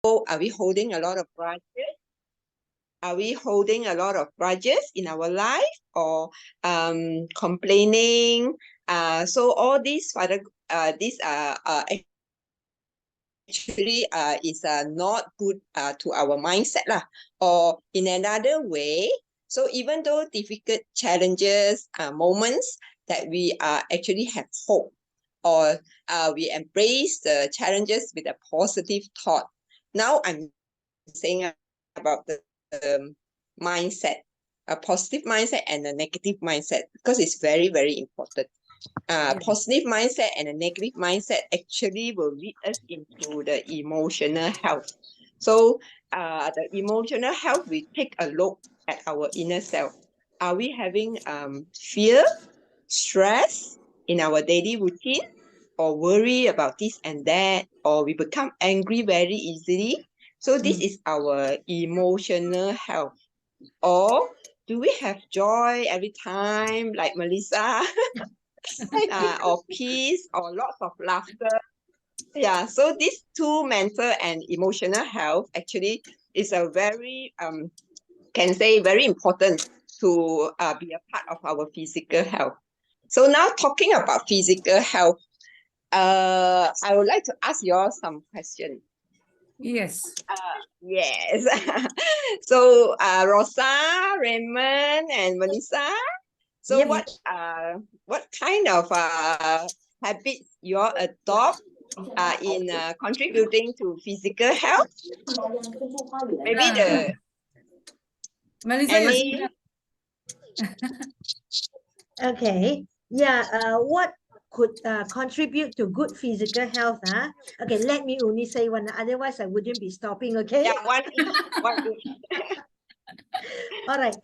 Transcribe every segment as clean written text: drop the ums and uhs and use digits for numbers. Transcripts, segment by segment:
are we holding a lot of grudges? Are we holding a lot of grudges in our life, or complaining? So all these actually is not good to our mindset lah. Or in another way, so even though difficult challenges, moments, that we actually have hope, or we embrace the challenges with a positive thought. Now I'm saying about the mindset, a positive mindset and a negative mindset, because it's very, very important. Positive mindset and a negative mindset actually will lead us into the emotional health. So the emotional health, we take a look at our inner self. Are we having fear, stress in our daily routine, or worry about this and that, or we become angry very easily? So this is our emotional health. Or do we have joy every time, like Melissa? Or peace, or lots of laughter? Yeah, so these two, mental and emotional health, actually is a very can say very important to be a part of our physical health. So now talking about physical health, I would like to ask you all some questions. Yes. Yes. So Rosa, Raymond, and Melissa. So what kind of habits you all adopt in contributing to physical health? Maybe the Melissa, any. Okay. Yeah. What could contribute to good physical health? Okay, let me only say one. Otherwise, I wouldn't be stopping. Okay. Yeah, one each. One each. All right.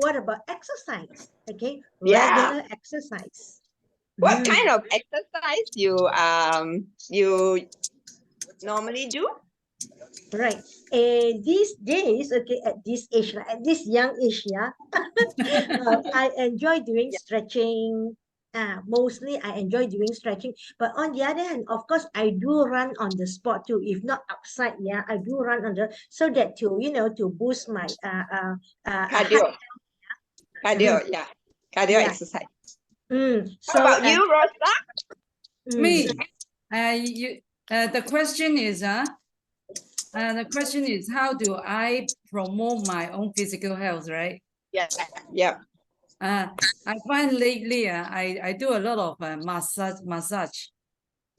What about exercise? Okay. Yeah. Regular exercise. What kind of exercise you normally do? Right. These days, okay, at this age, at this young age, yeah, I enjoy doing stretching. Mostly I enjoy doing stretching. But on the other hand, of course, I do run on the spot too. If not outside, yeah, I do run on the, so that to boost my Cardio. Cardio, yeah. Cardio Yeah. exercise. So, How about you, Rosa? Me, the question is, the question is, how do I promote my own physical health, right? Yeah. I find lately, I do a lot of massage.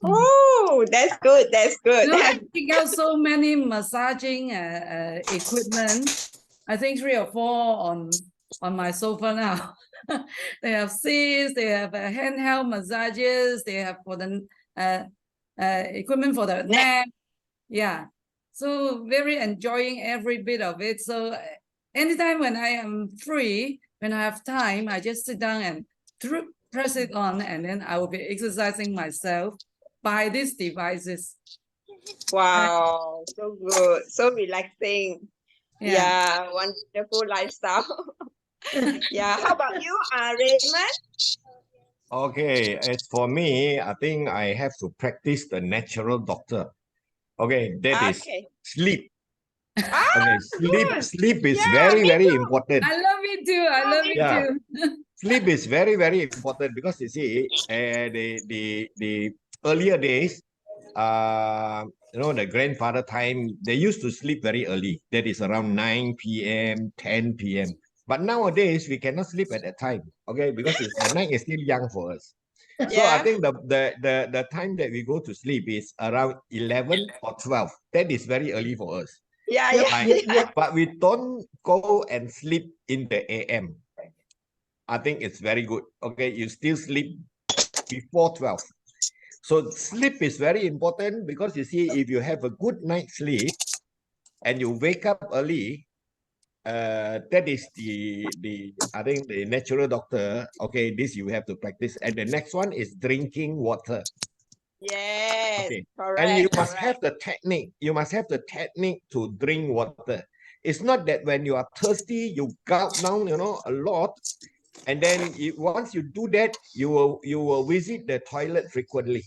Oh, that's good. That's good. You know, I pick out so many massaging equipment. I think 3 or 4 on my sofa now. They have seats, they have handheld massages, they have for the equipment for the neck. Yeah. So very enjoying every bit of it. So anytime when I am free, when I have time, I just sit down and press it on, and then I will be exercising myself by these devices. Wow, so good, so relaxing. Yeah, wonderful lifestyle. Yeah, how about you, Raymond? Okay, as for me, I think I have to practice the natural doctor. Okay, that is sleep. Okay, sleep is very, very important. I love it too. I love it too. Sleep is very, very important, because you see, the earlier days, the grandfather time, they used to sleep very early. That is around 9 p.m., 10 p.m. But nowadays, we cannot sleep at that time, okay, because the night is still young for us. So I think the time that we go to sleep is around 11 or 12. That is very early for us. But we don't go and sleep in the AM. I think it's very good. Okay, you still sleep before 12. So sleep is very important, because you see, if you have a good night's sleep and you wake up early, that is I think the natural doctor. Okay, this you have to practice. And the next one is drinking water. Yes, okay. Correct. And you must have the technique. You must have the technique to drink water. It's not that when you are thirsty, you gulp down, a lot. And then once you do that, you will visit the toilet frequently.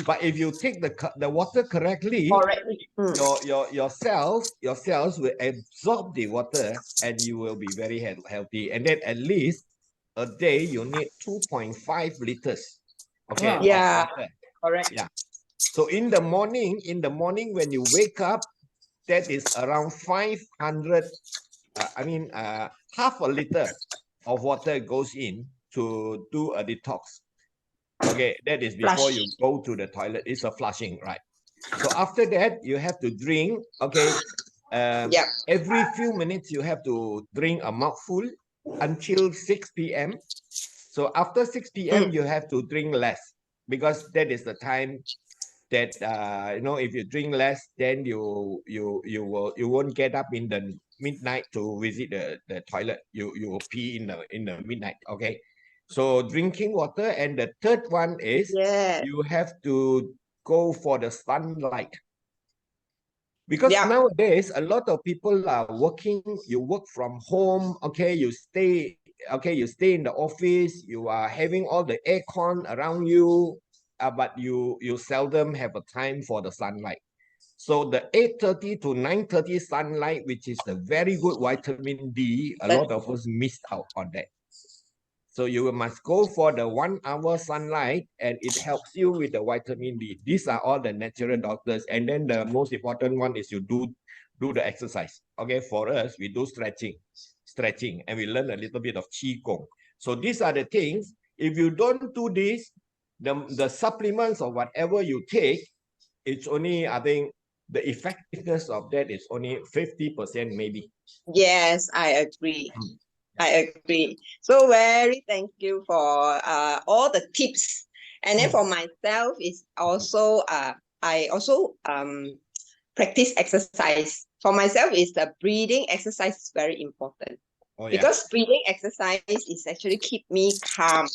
But if you take the water correctly, Correctly. your cells will absorb the water and you will be very healthy. And then at least a day you need 2.5 liters. Okay. Wow. Of Yeah. water. Correct. Yeah. So in the morning when you wake up, that is around 500. Half a liter of water goes in to do a detox. Okay, that is before Flush. you go to the toilet. It's a flushing, right? So after that, you have to drink. Okay, Yeah. every few minutes you have to drink a mouthful until 6 p.m. So after 6 p.m. you have to drink less because that is the time that if you drink less, then you won't get up in the midnight to visit the toilet. You will pee in the midnight. Okay, so drinking water, and the third one is Yeah. you have to go for the sunlight. Because Yeah. nowadays a lot of people are working, you work from home, okay, you stay in the office, you are having all the aircon around you, but you seldom have a time for the sunlight. So the 8:30 to 9:30 sunlight, which is the very good vitamin D, a lot of us missed out on that. So you must go for the 1 hour sunlight, and it helps you with the vitamin D. These are all the natural doctors. And then the most important one is you do the exercise. Okay, for us, we do stretching, and we learn a little bit of Qi Gong. So these are the things. If you don't do this, the supplements or whatever you take, it's only, I think, the effectiveness of that is only 50% maybe. Yes, I agree. I agree. So very thank you for all the tips. And then for myself is also I also practice exercise. For myself is the breathing exercise is very important. Oh, yeah. Because breathing exercise is actually keep me calm.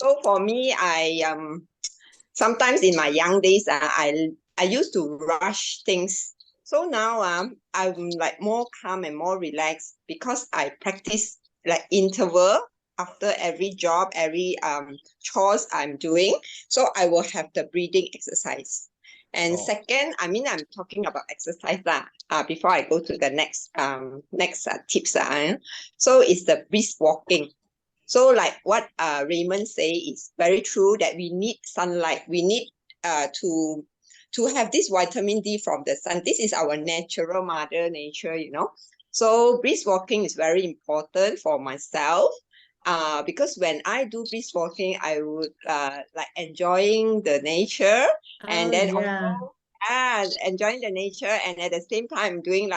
So for me, I sometimes in my young days, I used to rush things. So now I'm like more calm and more relaxed because I practice like interval after every job, every chores I'm doing. So I will have the breathing exercise. And second, I'm talking about exercise before I go to the next tips. So it's the brisk walking. So like what Raymond say is very true that we need sunlight. We need to have this vitamin D from the sun. This is our natural mother nature, So brisk walking is very important for myself. Because when I do brisk walking, I would like enjoying the nature, and then also enjoying the nature, and at the same time doing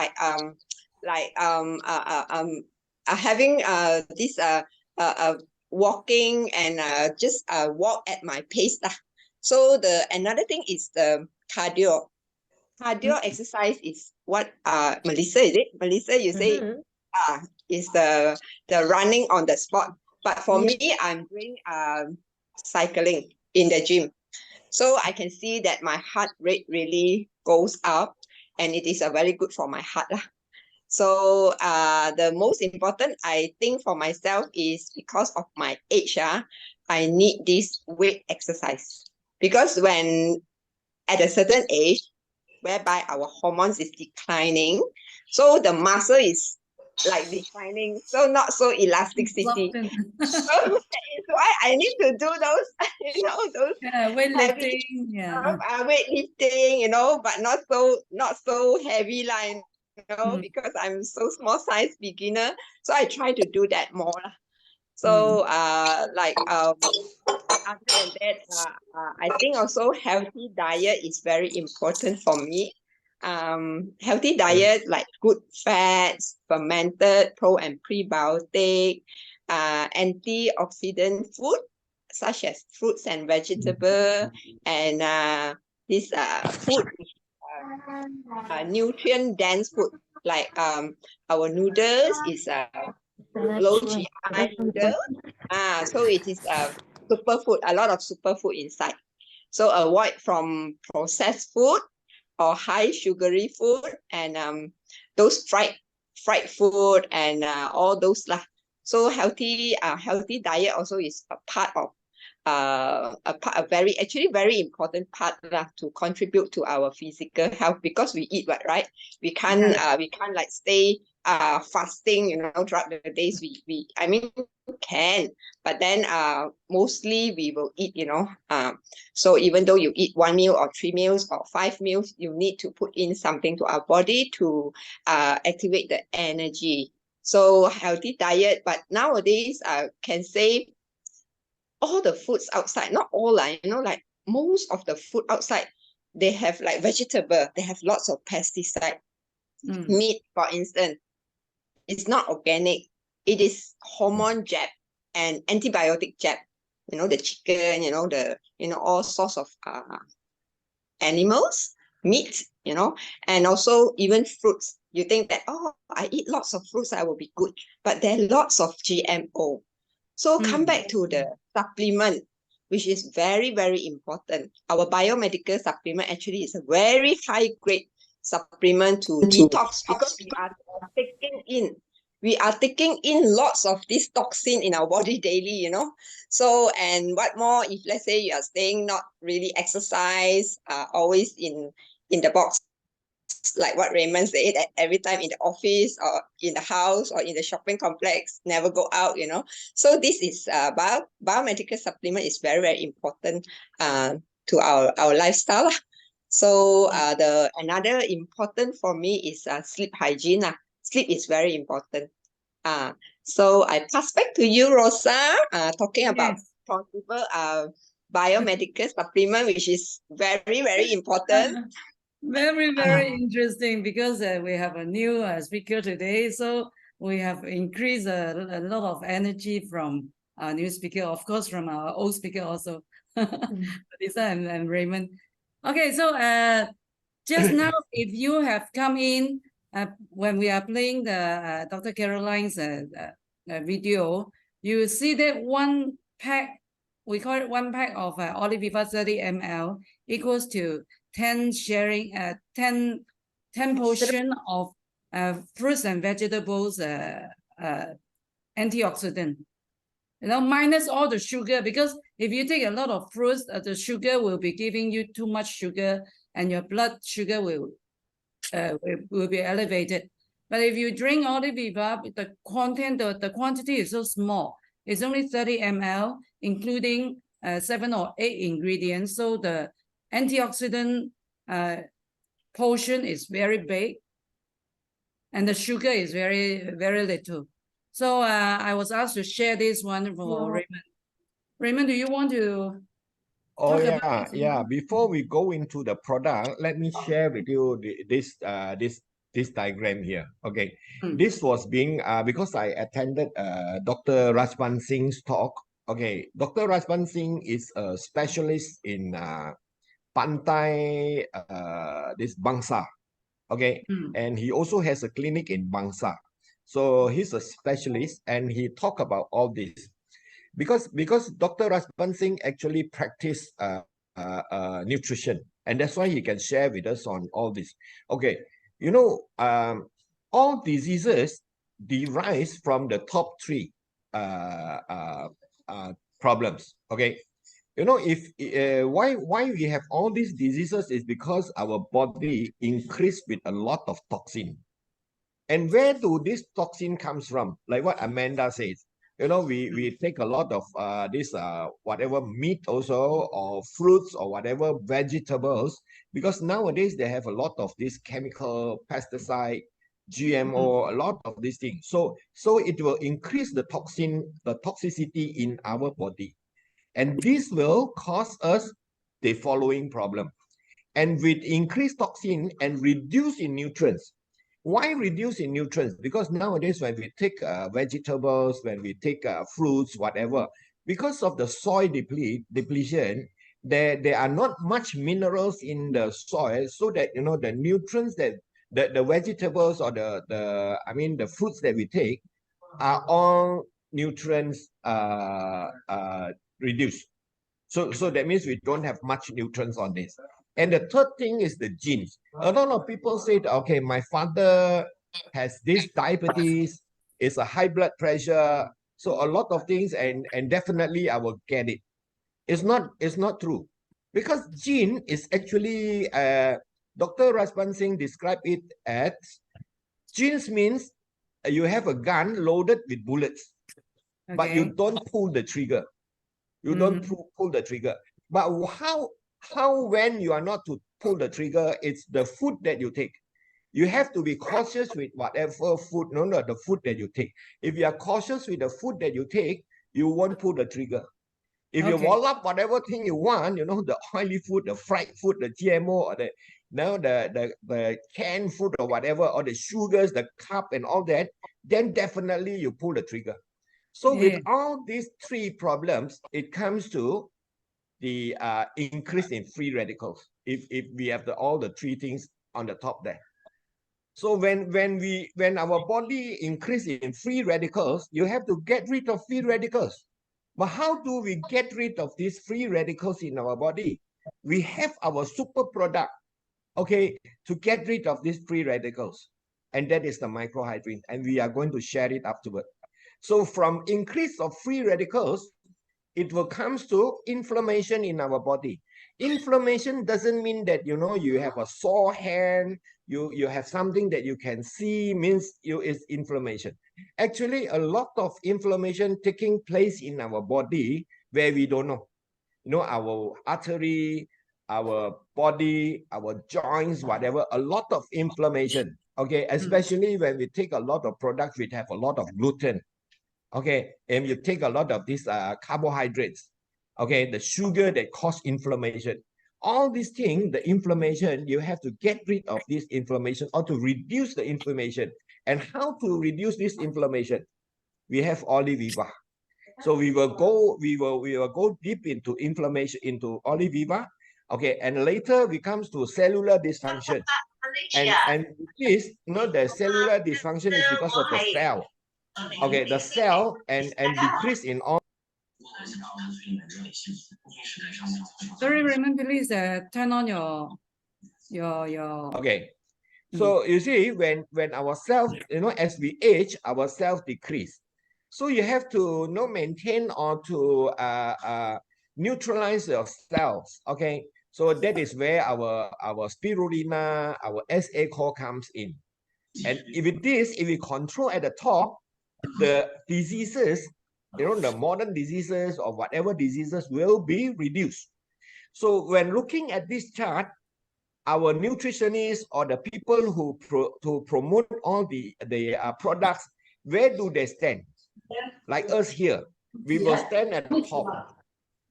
having this walking and just walk at my pace lah. So another thing is the cardio. Cardio exercise is what Melissa, is it? Melissa, you say is the running on the spot. But for me, I'm doing cycling in the gym. So I can see that my heart rate really goes up, and it is very good for my heart lah. So the most important, I think, for myself is because of my age, I need this weight exercise. Because when at a certain age, whereby our hormones is declining, so the muscle is like declining, so not so elasticity. So that is why I need to do those, those weightlifting, weightlifting, but not so heavy line. Because I'm so small size beginner, so I try to do that more. So other than that, I think also healthy diet is very important for me. Healthy diet like good fats, fermented, pro and prebiotic, antioxidant food such as fruits and vegetables, and this food nutrient dense food like our noodles is low GI noodle. So it is superfood, a lot of superfood inside. So avoid from processed food or high sugary food, and those fried food and all those lah. So healthy diet also is a part of a very actually very important part lah, to contribute to our physical health, because we eat what, right? We can't like stay fasting, you know, throughout the days. We I mean can, but then mostly we will eat, you know. So even though you eat 1 meal or 3 meals or 5 meals, you need to put in something to our body to activate the energy. So healthy diet, but nowadays can say all the foods outside, not all, you know, like most of the food outside, they have like vegetable, they have lots of pesticide. Meat, for instance, it's not organic. It is hormone jab and antibiotic jab. You know, the chicken, you know, all sorts of animals, meat, you know, and also even fruits. You think that, oh, I eat lots of fruits, I will be good. But there are lots of GMO. So come back to the supplement, which is very, very important. Our biomedical supplement actually is a very high grade supplement to detox, because we are taking in lots of this toxin in our body daily, you know. So, and what more if let's say you are staying not really exercise, always in the box, like what Raymond said, that every time in the office or in the house or in the shopping complex, never go out, you know. So this is biomedical supplement is very, very important to our lifestyle. So the another important for me is sleep hygiene. Sleep is very important. So I pass back to you, Rosa, talking about possible biomedical supplement, which is very, very important. Very, very interesting, because we have a new speaker today. So we have increased a lot of energy from our new speaker, of course, from our old speaker also, Lisa and Raymond. Okay, so just now, if you have come in when we are playing the Dr. Caroline's video, you see that one pack, we call it one pack of Oliviva 30 ml equals to 10 portion of fruits and vegetables antioxidant. You know, minus all the sugar, because if you take a lot of fruits, the sugar will be giving you too much sugar, and your blood sugar will be elevated. But if you drink Oliviva, the quantity is so small. It's only 30 ml, including 7 or 8 ingredients. So the antioxidant portion is very big, and the sugar is very, very little. So I was asked to share this one for Raymond. Raymond, do you want to Oh talk about yeah. Before we go into the product, let me share with you this diagram here. Okay, this was being because I attended Dr. Rajban Singh's talk. Okay, Dr. Rajban Singh is a specialist in Pantai, this Bangsa. Okay, and he also has a clinic in Bangsa. So he's a specialist, and he talk about all this. Because Dr. Rajban Singh actually practiced nutrition, and that's why he can share with us on all this. Okay, you know, all diseases derive from the top 3 problems. Okay, you know, if why we have all these diseases is because our body increased with a lot of toxin. And where do this toxin comes from? Like what Amanda says, you know, we take a lot of this whatever meat also, or fruits, or whatever vegetables, because nowadays they have a lot of this chemical pesticide, GMO, a lot of these things. So it will increase the toxicity in our body, and this will cause us the following problem. And with increased toxin and reduce in nutrients. Why reduce in nutrients? Because nowadays when we take vegetables, when we take fruits, whatever, because of the soil depletion, there are not much minerals in the soil, so that, you know, the nutrients that the vegetables or the fruits that we take are all nutrients reduced. So that means we don't have much nutrients on this. And the third thing is the genes. A lot of people say, okay, my father has this diabetes, it's a high blood pressure, so a lot of things, and definitely I will get it. It's not true. Because gene is actually, Dr. Raspan Singh described it as, genes means you have a gun loaded with bullets, but you Okay. don't pull the trigger. You don't pull the trigger. But how when you are not to pull the trigger, it's the food that you take. You have to be cautious with whatever food, the food that you take. If you are cautious with the food that you take, you won't pull the trigger. If you Okay. wall up whatever thing you want, the oily food, the fried food, the GMO, or the canned food or whatever, or the sugars, the carb and all that, then definitely you pull the trigger. So with Yeah. all these three problems, it comes to the increase in free radicals. If we have all the three things on the top there. So when our body increase in free radicals, you have to get rid of free radicals. But how do we get rid of these free radicals in our body? We have our super product, okay, to get rid of these free radicals. And that is the microhydrin. And we are going to share it afterward. So from increase of free radicals, it will comes to inflammation in our body. Inflammation doesn't mean that, you have a sore hand, you have something that you can see, means is inflammation. Actually, a lot of inflammation taking place in our body where we don't know. Our artery, our body, our joints, whatever, a lot of inflammation. Okay, especially when we take a lot of products which have a lot of gluten. Okay, and you take a lot of these carbohydrates, okay, the sugar that cause inflammation. All these things, the inflammation, you have to get rid of this inflammation or to reduce the inflammation. And how to reduce this inflammation? We have Oliviva. So we will go deep into inflammation, into Oliviva. Okay, and later we comes to cellular dysfunction. And this, the cellular dysfunction is because of the cell. Okay, the cell and decrease in all. Sorry, Raymond, please turn on your. Okay, so you see, when our cells, as we age, our cells decrease. So you have to maintain or to neutralize your cells. Okay, so that is where our spirulina, our SA core comes in. And if we control at the top, the diseases, the modern diseases or whatever diseases will be reduced. So when looking at this chart, our nutritionists or the people who promote all the products, where do they stand? Like us here, we will stand at the top.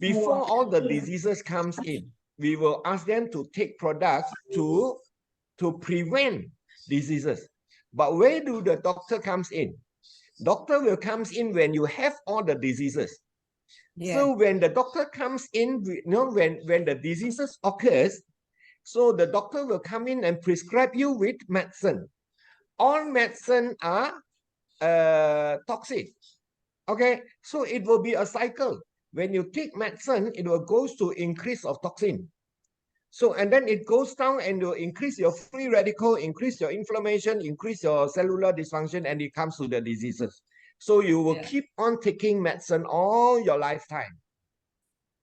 Before all the diseases comes in, we will ask them to take products to prevent diseases. But where do the doctor comes in? Doctor will comes in when you have all the diseases. Yeah. So when the doctor comes in, when the diseases occurs, so the doctor will come in and prescribe you with medicine. All medicine are toxic. Okay, so it will be a cycle. When you take medicine, it will goes to increase of toxin. So, and then it goes down and will increase your free radical, increase your inflammation, increase your cellular dysfunction, and it comes to the diseases. So you will keep on taking medicine all your lifetime.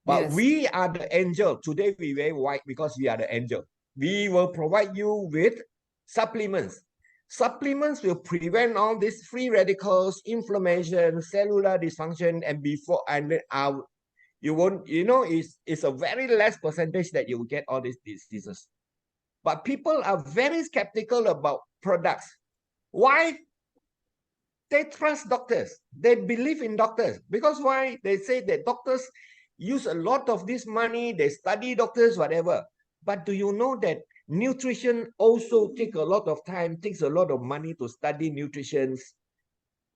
But we are the angel. Today we wear white because we are the angel. We will provide you with supplements. Supplements will prevent all these free radicals, inflammation, cellular dysfunction, and you won't, it's a very less percentage that you will get all these diseases. But people are very skeptical about products. Why? They trust doctors. They believe in doctors. Because why? They say that doctors use a lot of this money. They study doctors, whatever. But do you know that nutrition also takes a lot of time, takes a lot of money to study nutrition?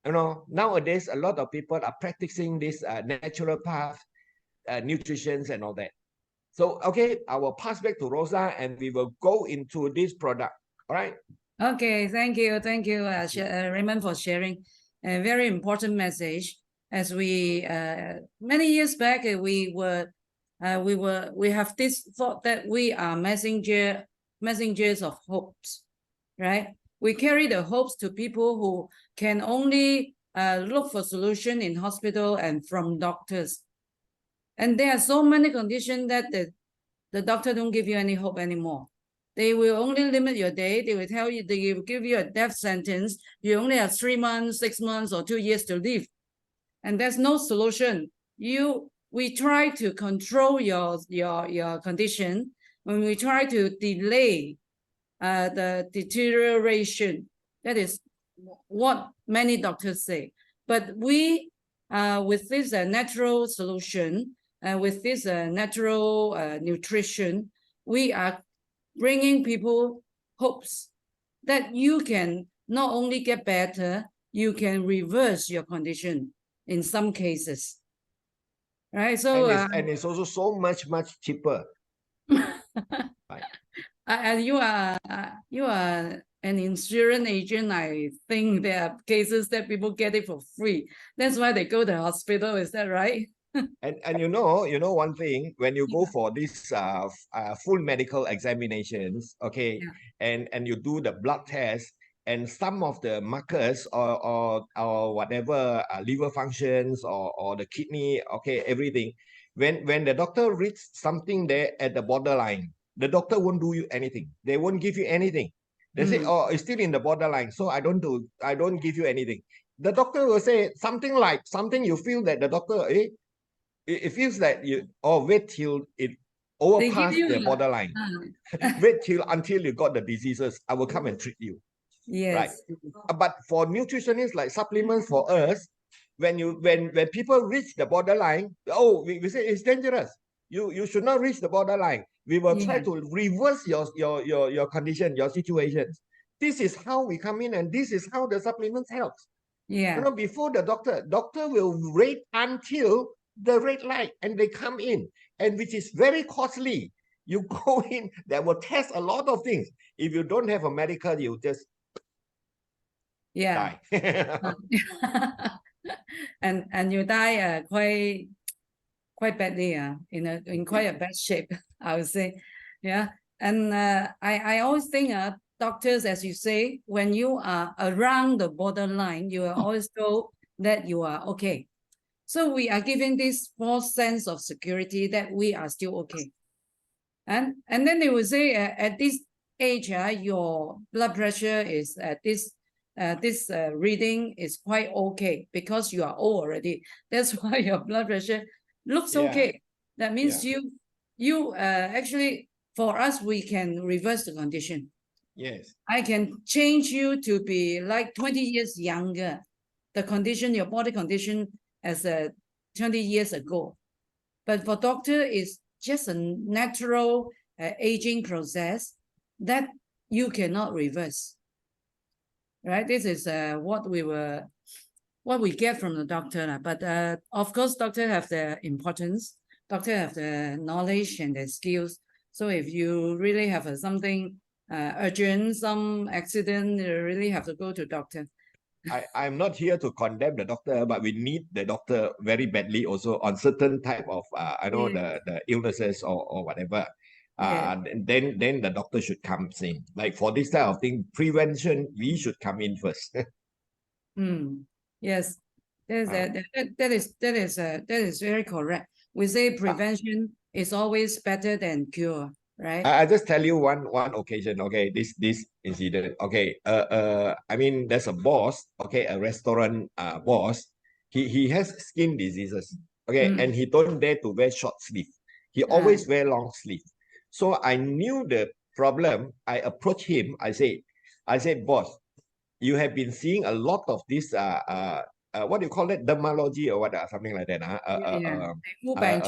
Nowadays, a lot of people are practicing this natural path, nutrition and all that. So, okay, I will pass back to Rosa and we will go into this product. All right. Okay, thank you, Raymond, for sharing a very important message. As we many years back, we have this thought that we are messengers of hopes, right? We carry the hopes to people who can only look for solution in hospital and from doctors. And there are so many conditions that the doctor don't give you any hope anymore. They will only limit your day. They will tell you, they will give you a death sentence. You only have 3 months, 6 months, or 2 years to live. And there's no solution. We try to control your condition when we try to delay the deterioration. That is what many doctors say. But we, with this natural solution, with this natural nutrition, we are bringing people hopes that you can not only get better, you can reverse your condition in some cases. Right? So and it's also so much cheaper. and you are an insurance agent. I think there are cases that people get it for free. That's why they go to the hospital. Is that right? And you know one thing, when you go for this full medical examinations, okay, and you do the blood test, and some of the markers or whatever liver functions or the kidney, okay, everything, when the doctor reads something there at the borderline, the doctor won't do you anything. They won't give you anything. They say, oh, it's still in the borderline, so I don't give you anything. The doctor will say something you feel that the doctor, it feels that you wait till it overpass the borderline. Wait till until you got the diseases. I will come and treat you. Yes. Right. But for nutritionists, like supplements for us, when people reach the borderline, we say it's dangerous. You should not reach the borderline. We will try to reverse your condition, your situations. This is how we come in, and this is how the supplements helps. Yeah. You know, before the doctor will wait until the red light and they come in, and which is very costly. You go in, they will test a lot of things. If you don't have a medical, you just die. and you die quite badly, in quite a bad shape, I would say. Yeah. And I always think doctors, as you say, when you are around the borderline, you are always told that you are okay. So we are giving this false sense of security that we are still okay. And then they will say, at this age, your blood pressure is at this reading is quite okay because you are old already. That's why your blood pressure looks okay. That means you actually, for us, we can reverse the condition. Yes. I can change you to be like 20 years younger. The condition, your body condition as 20 years ago. But for doctor, it's just a natural aging process that you cannot reverse. Right? This is what we get from the doctor. But of course, doctor have the importance. Doctor have the knowledge and the skills. So if you really have something urgent, some accident, you really have to go to doctor. I'm not here to condemn the doctor, but we need the doctor very badly also on certain type of the illnesses or whatever. Then the doctor should come in. Like for this type of thing, prevention, we should come in first. Yes, that is very correct. We say prevention is always better than cure, right? I just tell you one occasion, okay, this incident, okay, I mean, there's a boss, okay, a restaurant boss, he has skin diseases, okay, and he don't dare to wear short sleeve. He always wear long sleeve. So I knew the problem. I approached him. I said, boss, you have been seeing a lot of this what do you call it, dermatology or what, something like that,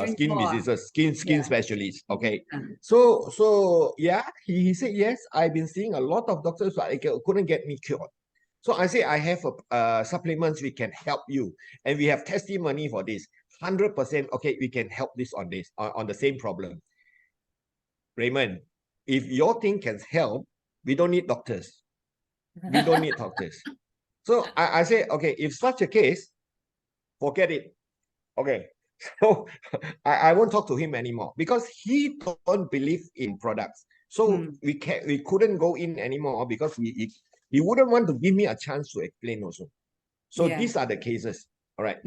skin diseases, skin specialist, okay. So yeah, he said, yes, I've been seeing a lot of doctors, but I couldn't get me cured. So I say, I have supplements, we can help you, and we have testimony for this, 100%. Okay, we can help this on the same problem. Raymond, if your thing can help, we don't need doctors. We don't need doctors. So I say, okay, if such a case, forget it. Okay, so I won't talk to him anymore because he don't believe in products. So we couldn't go in anymore because he wouldn't want to give me a chance to explain also. So these are the cases. All right.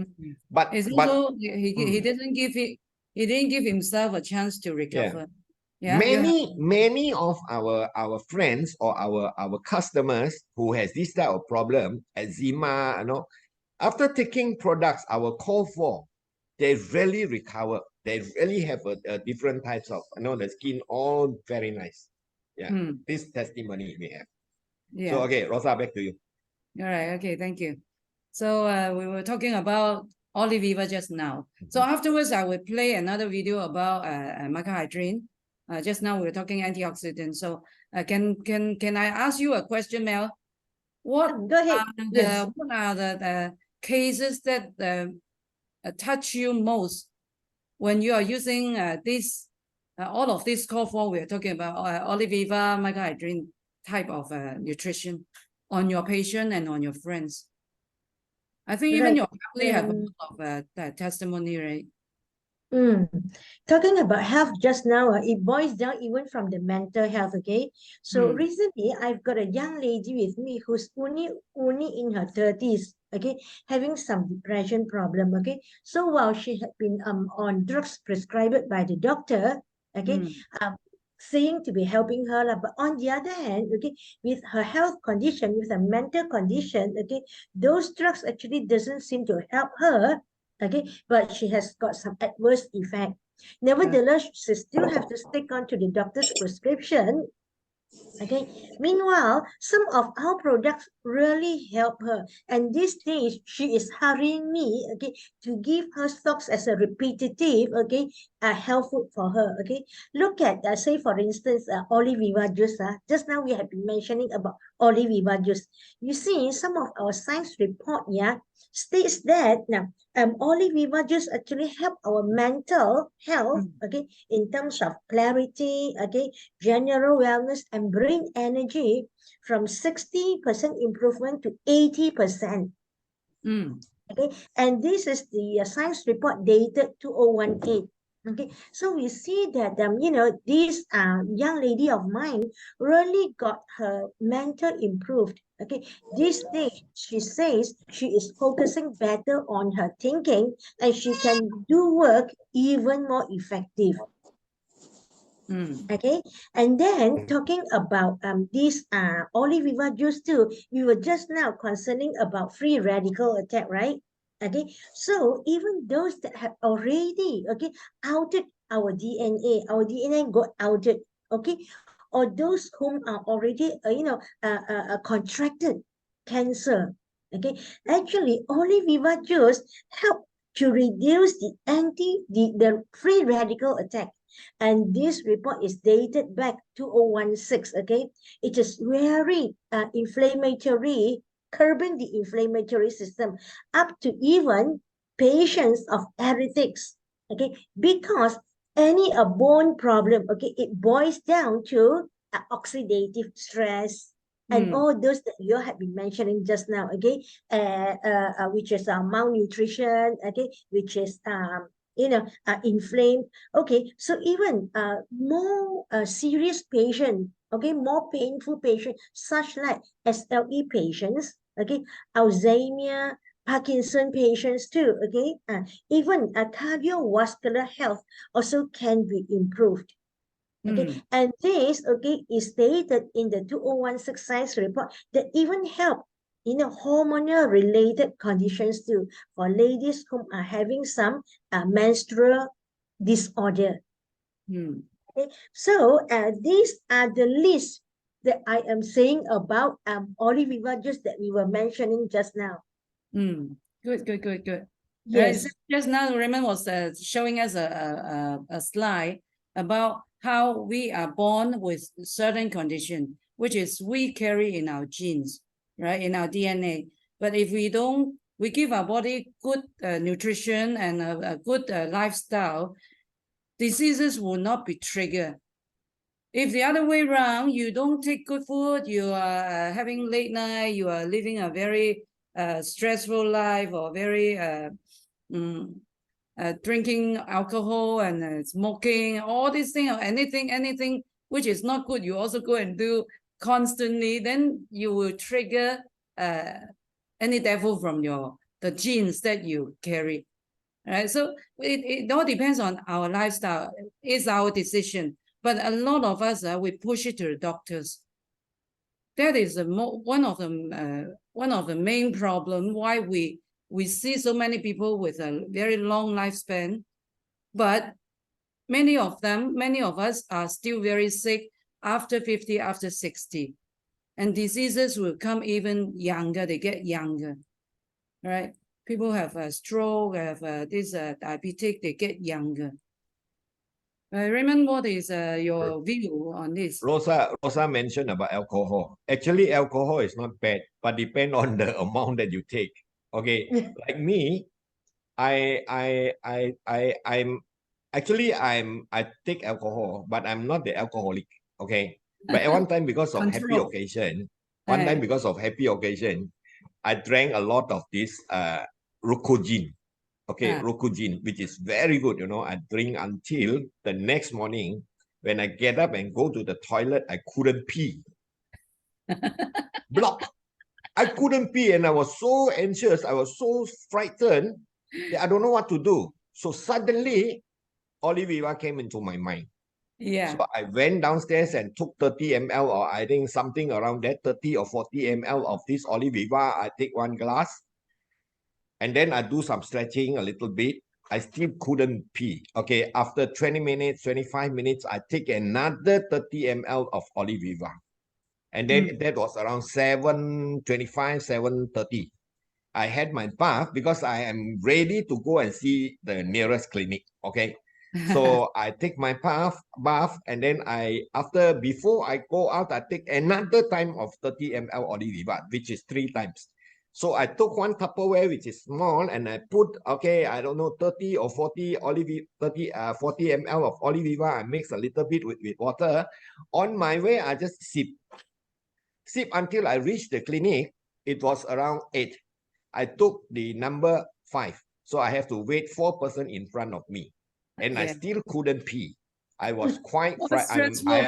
But also, he he didn't give himself a chance to recover. Yeah, Many of our friends or our customers who has this type of problem, eczema, after taking products, our call for, they really recover. They really have a different types of, the skin all very nice. Yeah, this testimony we have. Yeah. So, okay, Rosa, back to you. All right. Okay. Thank you. So we were talking about Oliviva just now. So afterwards, I will play another video about microhydrin. Just now we were talking antioxidants. So can I ask you a question, Mel? What Go ahead. Yes. what are the cases that touch you most when you are using this all of this call for we are talking about Oliviva microhydrin type of nutrition on your patient and on your friends? I think even your family have a lot of testimony, right? Talking about health just now, it boils down even from the mental health, okay? So recently, I've got a young lady with me who's only in her 30s, okay, having some depression problem, okay? So while she had been on drugs prescribed by the doctor, okay, saying to be helping her, but on the other hand, okay, with her health condition, with her mental condition, okay, those drugs actually doesn't seem to help her, okay, but she has got some adverse effect. Nevertheless, she still have to stick on to the doctor's prescription. Okay. Meanwhile, some of our products really help her. And these days, she is hurrying me, okay, to give her stocks as a repetitive, okay, health food for her, okay. Look at, say, for instance, Oliviva juice. Just now we have been mentioning about Oliviva juice. You see, some of our science report, states that now, Oliviva juice actually help our mental health, okay, in terms of clarity, okay, general wellness and brain energy from 60% improvement to 80%. Okay, and this is the science report dated 2018. Okay, so we see that this young lady of mine really got her mental improved. Okay, this day she says she is focusing better on her thinking and she can do work even more effective. Okay, and then talking about this Oliviva juice too, we were just now concerning about free radical attack, right? Okay, so even those that have already outed our DNA got outed, okay, or those whom are already contracted cancer, okay, actually Oliviva juice help to reduce the free radical attack. And this report is dated back 2016, okay? It is very inflammatory, curbing the inflammatory system up to even patients of arthritis, okay? Because any bone problem, okay, it boils down to oxidative stress, and all those that you have been mentioning just now, okay, which is malnutrition, okay, which is inflamed. Okay, so even more serious patient, okay, more painful patient, such like SLE patients, okay, Alzheimer, Parkinson patients too, okay, even cardiovascular health also can be improved. Okay, and this, okay, is stated in the 2016 science report that even help hormonal related conditions too for ladies who are having some menstrual disorder. Okay, so these are the list that I am saying about Oliviva juice that we were mentioning just now. Good. Yes. Just now Raymond was showing us a slide about how we are born with certain condition, which is we carry in our genes, right, in our DNA. But if we don't, we give our body good nutrition and a good lifestyle, diseases will not be triggered. If the other way around, you don't take good food, you are having late night, you are living a very stressful life, or very drinking alcohol and smoking, all these things, or anything which is not good, you also go and do constantly, then you will trigger any devil from the genes that you carry. right? So it all depends on our lifestyle. It's our decision. But a lot of us, we push it to the doctors. That is one of the main problem why we see so many people with a very long lifespan, but many of us are still very sick after 50, after 60. And diseases will come even younger, they get younger, right? People have a stroke, have this diabetic, they get younger. Raymond, what is your view on this? Rosa mentioned about alcohol. Actually, alcohol is not bad, but depend on the amount that you take. Okay, like me, I take alcohol, but I'm not the alcoholic. Okay, but at one time because of happy Control. occasion, Right. I drank a lot of this Rocogin. Okay, Rocogin, which is very good. I drink until the next morning. When I get up and go to the toilet, I couldn't pee. Block. I couldn't pee, and I was so anxious. I was so frightened that I don't know what to do. So suddenly, Oliviva came into my mind. Yeah. So I went downstairs and took 30 ml, or I think something around that, 30 or 40 ml of this Oliviva. I take one glass, and then I do some stretching a little bit. I still couldn't pee. Okay, after 20 minutes, 25 minutes, I take another 30 ml of Oliviva. And then that was around 7:25, 7:30. I had my bath because I am ready to go and see the nearest clinic. Okay. So I take my bath, and then before I go out, I take another time of 30 ml Oliviva, which is 3 times. So I took one Tupperware, which is small, and I put, I don't know, 30 or 40 40 ml of Oliviva. I mix a little bit with water. On my way, I just sip until I reached the clinic. It was around 8. I took the number 5. So I have to wait 4 person in front of me. And I still couldn't pee. I was quite frightened. Very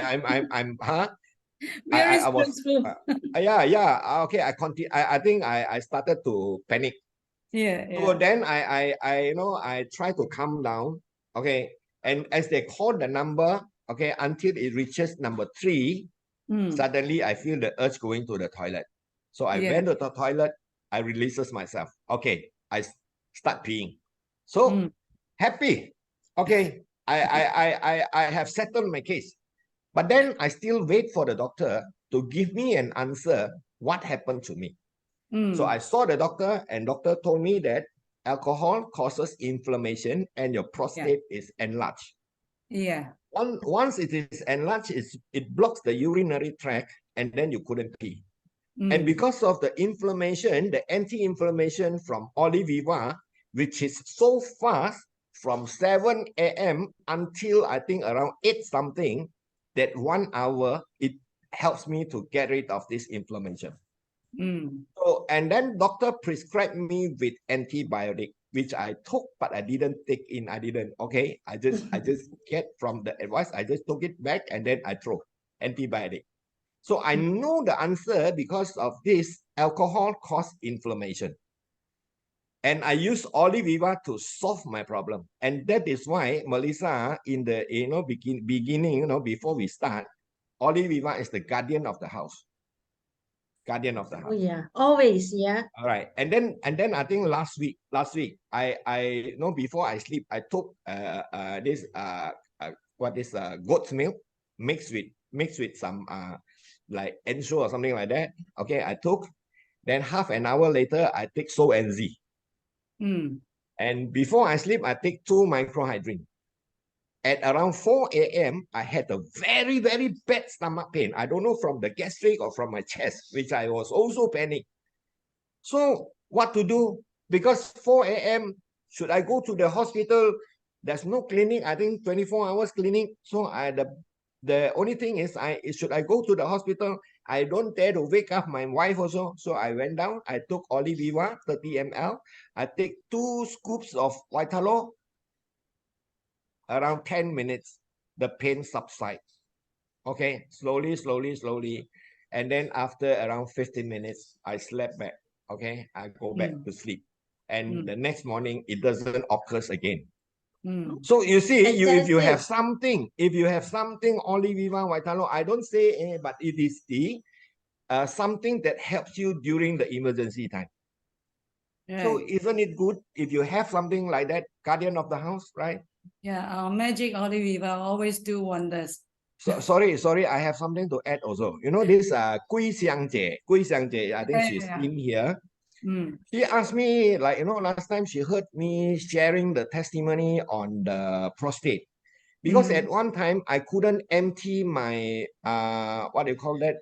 I was stressful. okay. I think I started to panic. Yeah. So then I try to calm down. Okay. And as they call the number, okay, until it reaches number 3, suddenly I feel the urge going to the toilet. So I went to the toilet, I releases myself. Okay, I start peeing. So happy. Okay, I have settled my case. But then I still wait for the doctor to give me an answer what happened to me. So I saw the doctor, and doctor told me that alcohol causes inflammation and your prostate is enlarged. Yeah. Once it is enlarged, it blocks the urinary tract, and then you couldn't pee. And because of the inflammation, the anti-inflammation from Oliviva, which is so fast from 7 a.m. until I think around 8 something, that 1 hour, it helps me to get rid of this inflammation. So, and then doctor prescribed me with antibiotic, which I took, but I didn't take in. Okay. I just get from the advice. I just took it back, and then I throw antibiotic. So I know the answer because of this. Alcohol causes inflammation. And I use Oliviva to solve my problem. And that is why, Melissa, in the beginning, before we start, Oliviva is the guardian of the house. Guardian of the house. Oh yeah, always, yeah. All right. And then I think last week, I before I sleep, I took this goat's milk mixed with some like Ensure or something like that. Okay, I took. Then half an hour later, I take So and Z. And before I sleep, I take 2 microhydrin. At around 4 a.m., I had a very, very bad stomach pain. I don't know from the gastric or from my chest, which I was also panicked. So what to do? Because 4 a.m., should I go to the hospital? There's no clinic. I think 24 hours clinic. So the only thing is, should I go to the hospital? I don't dare to wake up my wife also. So I went down. I took Oliviva, 30 ml. I take 2 scoops of Vitalo. Around 10 minutes, the pain subsides. Okay, slowly. And then after around 15 minutes, I slept back. Okay, I go back to sleep. and Mm. the next morning it doesn't occur again. Mm. So you see, if you have Fantastic. something, Olive Viva Vitalo, I don't say but it is the something that helps you during the emergency time. So Right. isn't it good if you have something like that, guardian of the house, right? Yeah, our magic Olive Viva always do wonders. So sorry, I have something to add also. You know this Gui Xiangjie, I think she's Yeah. in here. Mm. She asked me, like, you know, last time she heard me sharing the testimony on the prostate. Because at one time I couldn't empty my what do you call that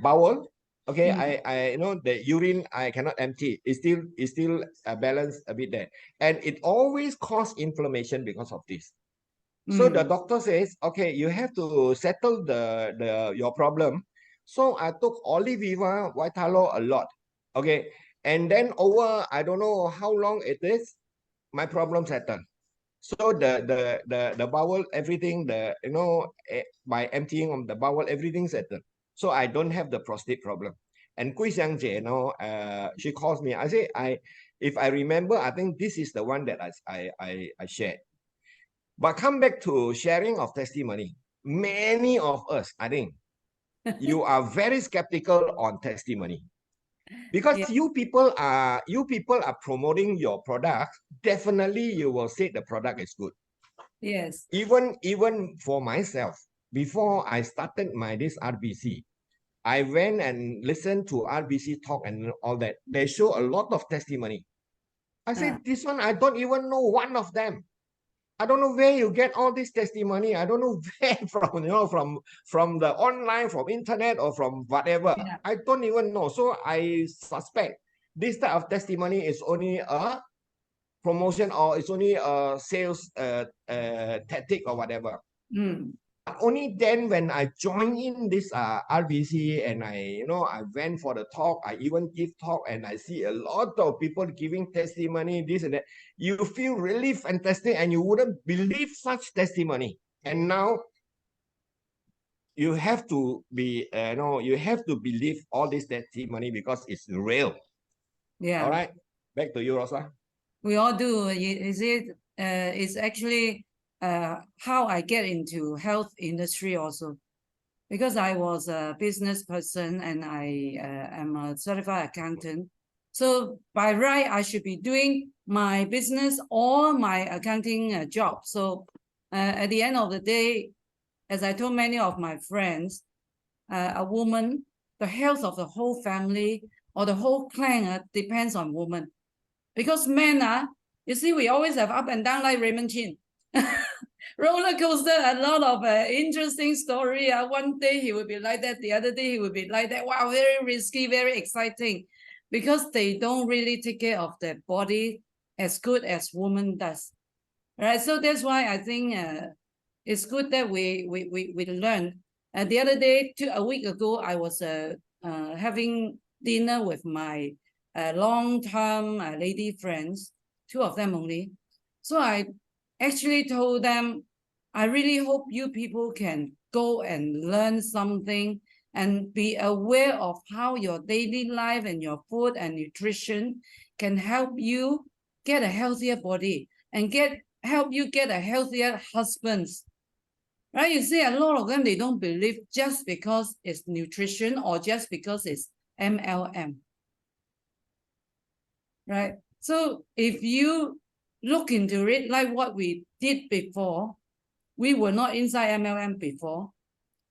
bowel. Okay, I you know the urine I cannot empty. It's still balanced a bit there, and it always cause inflammation because of this. So the doctor says, okay, you have to settle your problem. So I took Olive Viva Vitalo a lot. Okay, and then over I don't know how long it is, my problem settled. So the bowel, everything, by emptying of the bowel, everything settled. So I don't have the prostate problem. And Gui Xiangjie, she calls me. I say, if I remember, I think this is the one that I shared. But come back to sharing of testimony. Many of us, I think, you are very skeptical on testimony. Because Yeah. you people are promoting your product, definitely you will say the product is good. Yes. Even for myself, before I started this RBC, I went and listened to RBC talk and all that. They show a lot of testimony. I said, this one, I don't even know one of them. I don't know where you get all this testimony. I don't know where from the online, from internet, or from whatever. Yeah. I don't even know. So I suspect this type of testimony is only a promotion or it's only a sales tactic or whatever. Mm. Only then when I joined in this RBC and I went for the talk, I even give talk and I see a lot of people giving testimony, this and that. You feel really fantastic and you wouldn't believe such testimony. And now you have to be, you have to believe all this testimony because it's real. Yeah. All right, back to you, Rosa. We all do. Is it? It's actually how I get into health industry also, because I was a business person and I am a certified accountant. So by right, I should be doing my business or my accounting job. So at the end of the day, as I told many of my friends, a woman, the health of the whole family or the whole clan depends on woman. Because men you see, we always have up and down like Raymond Chin. Roller coaster, a lot of interesting story. One day he will be like that, the other day he will be like that. Wow, very risky, very exciting, because they don't really take care of their body as good as woman does, right? So that's why I think it's good that we learn. The other day, a week ago, I was having dinner with my long-term lady friends, 2 of them only. So I actually told them, I really hope you people can go and learn something and be aware of how your daily life and your food and nutrition can help you get a healthier body and help you get a healthier husband. Right? You see, a lot of them, they don't believe just because it's nutrition or just because it's MLM. Right? So if you look into it like what we did before, we were not inside MLM before,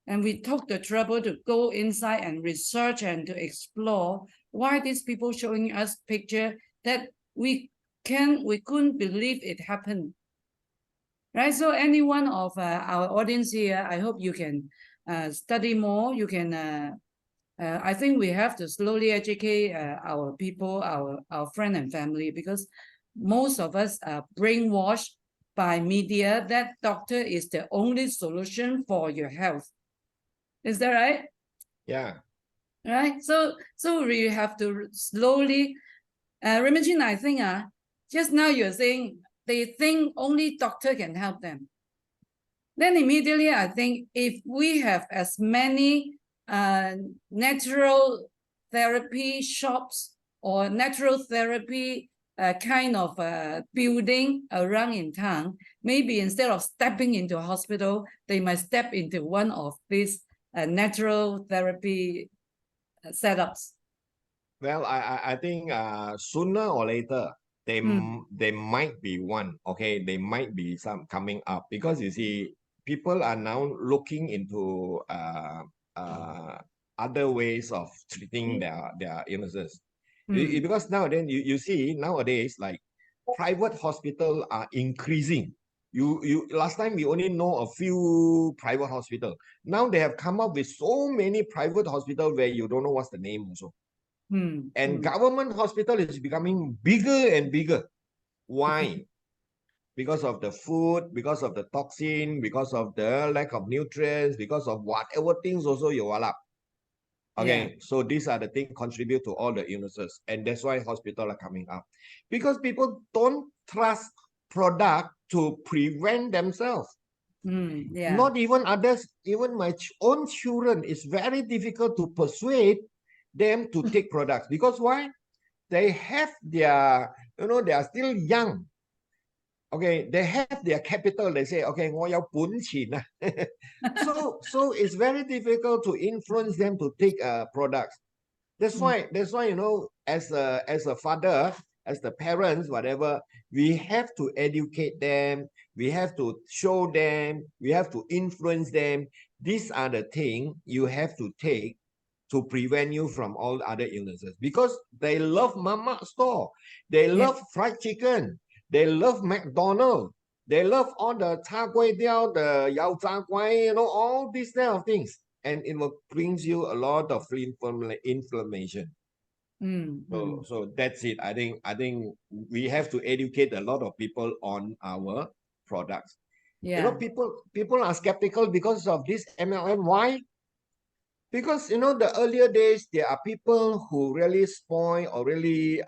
and we took the trouble to go inside and research and to explore why these people showing us picture that we couldn't believe it happened. Right? So any one of our audience here, I hope you can study more. You can, I think we have to slowly educate our people, our friend and family, because most of us are brainwashed by media that doctor is the only solution for your health. Is that right? Yeah. Right. So we have to slowly, Raymond Chin, I think just now you're saying they think only doctor can help them. Then immediately I think if we have as many natural therapy shops or natural therapy kind of building around in town, maybe instead of stepping into a hospital, they might step into one of these natural therapy setups. Well, I think sooner or later they might be one. Okay, they might be some coming up, because you see, people are now looking into other ways of treating their illnesses. Because nowadays you see nowadays, like, private hospitals are increasing. You last time we only know a few private hospitals. Now they have come up with so many private hospitals where you don't know what's the name also. And government hospital is becoming bigger and bigger. Why? Because of the food, because of the toxin, because of the lack of nutrients, because of whatever things also you all up. Okay, so these are the things contribute to all the illnesses, and that's why hospitals are coming up, because people don't trust product to prevent themselves. Not even others, even my own children, it's very difficult to persuade them to take products, because why? They have their, they are still young. Okay, they have their capital. They say, okay, 我有本錢啊. So it's very difficult to influence them to take products. That's why as a father, as the parents, whatever, we have to educate them. We have to show them. We have to influence them. These are the things you have to take to prevent you from all other illnesses, because they love mama store. They love fried chicken. They love McDonald's. They love all the cha kway teow, the yao zha guai, all these kind of things. And it will brings you a lot of inflammation. So that's it. I think we have to educate a lot of people on our products. People are skeptical because of this MLM. Why? Because the earlier days, there are people who really spoil or really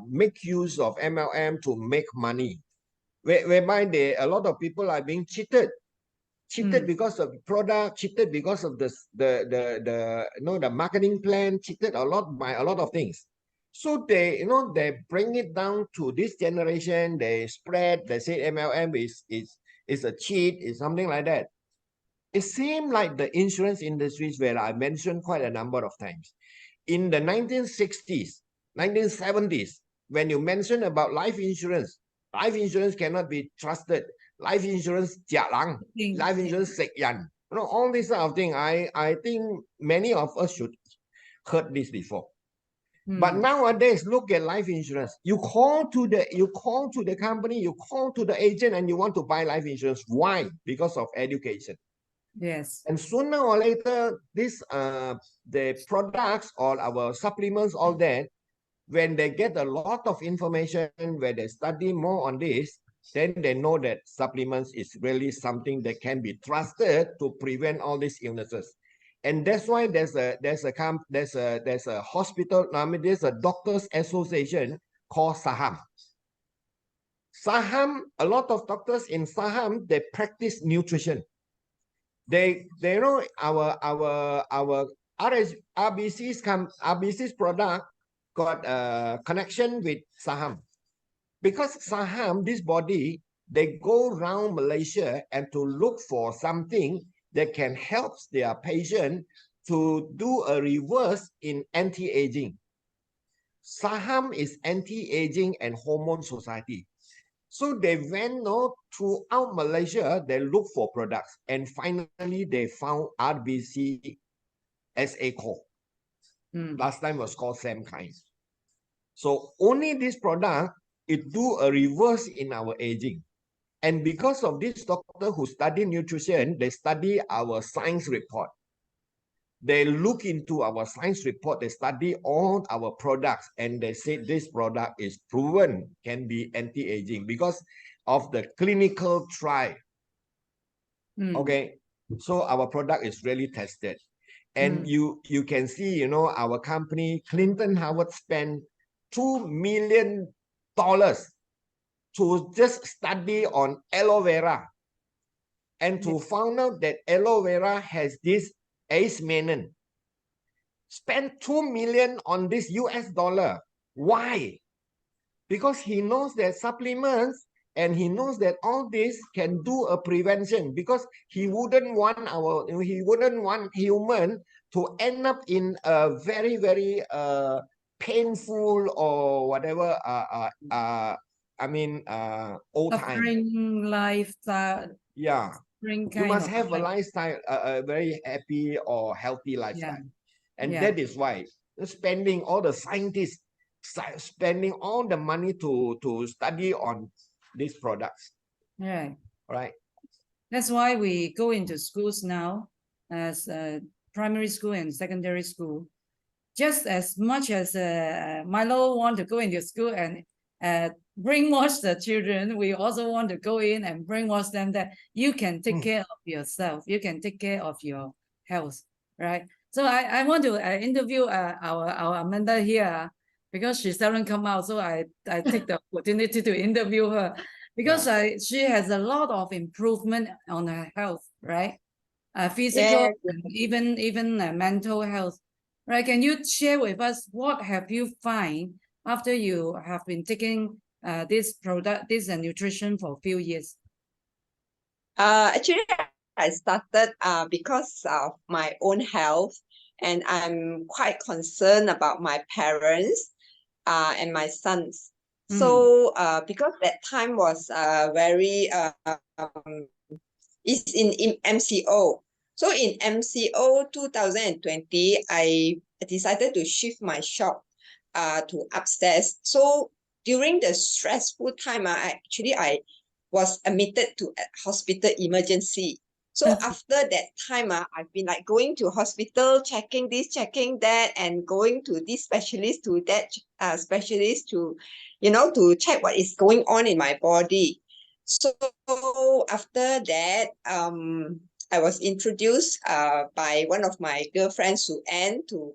make use of MLM to make money, whereby a lot of people are being cheated because of product, cheated because of the marketing plan, cheated a lot by a lot of things. So they bring it down to this generation. They spread. They say MLM is a cheat, is something like that. It seemed like the insurance industries, where I mentioned quite a number of times. In the 1960s, 1970s, when you mention about life insurance cannot be trusted. Life insurance, jialang, life insurance, sekyan. All these sort of things. I think many of us should heard this before. But nowadays, look at life insurance. You call to the company, you call to the agent, and you want to buy life insurance. Why? Because of education. Yes. And sooner or later, the products or our supplements, all that, when they get a lot of information, when they study more on this, then they know that supplements is really something that can be trusted to prevent all these illnesses. And that's why there's a hospital, there's a doctors association called SAHAM. SAHAM, a lot of doctors in SAHAM, they practice nutrition. They know our RBC's product got a connection with SAHAM, because SAHAM, this body, they go around Malaysia and to look for something that can help their patient to do a reverse in anti-aging. SAHAM is anti-aging and hormone society. So they went throughout Malaysia, they look for products, and finally they found RBC SA Core. Last time was called Samkind. So only this product, it do a reverse in our aging. And because of this doctor who study nutrition, they study our science report. They look into our science report, they study all our products, and they say this product is proven can be anti-aging because of the clinical trial. Okay, so our product is really tested. And you can see, our company, Clinton Howard, spent $2 million to just study on aloe vera, and to find out that aloe vera has this ACE menin. Spend $2 million on this US dollar. Why? Because he knows that supplements and he knows that all this can do a prevention, because he wouldn't want human to end up in a very, very painful or whatever old time. Suffering lifestyle, Yeah. suffering You kind must of have a life. lifestyle, a very happy or healthy lifestyle. And Yeah. that is why spending all the scientists spending all the money to study on these products. Right. Right. That's why we go into schools now, as primary school and secondary school. Just as much as Milo want to go into school and brainwash the children, we also want to go in and brainwash them that you can take care of yourself, you can take care of your health, right? So I want to interview our Amanda here, because she seldom come out, so I take the opportunity to interview her, because she has a lot of improvement on her health, right? Physical Yes. and even mental health. Right, can you share with us what have you find after you have been taking this product, this nutrition for a few years? Actually, I started because of my own health, and I'm quite concerned about my parents and my sons. So because that time was very it's in MCO. So in MCO 2020, I decided to shift my shop to upstairs. So during the stressful time, I was admitted to a hospital emergency. So after that time, I've been like going to hospital, checking this, checking that, and going to this specialist, to that specialist to, to check what is going on in my body. So after that, I was introduced by one of my girlfriends, Sue Ann, to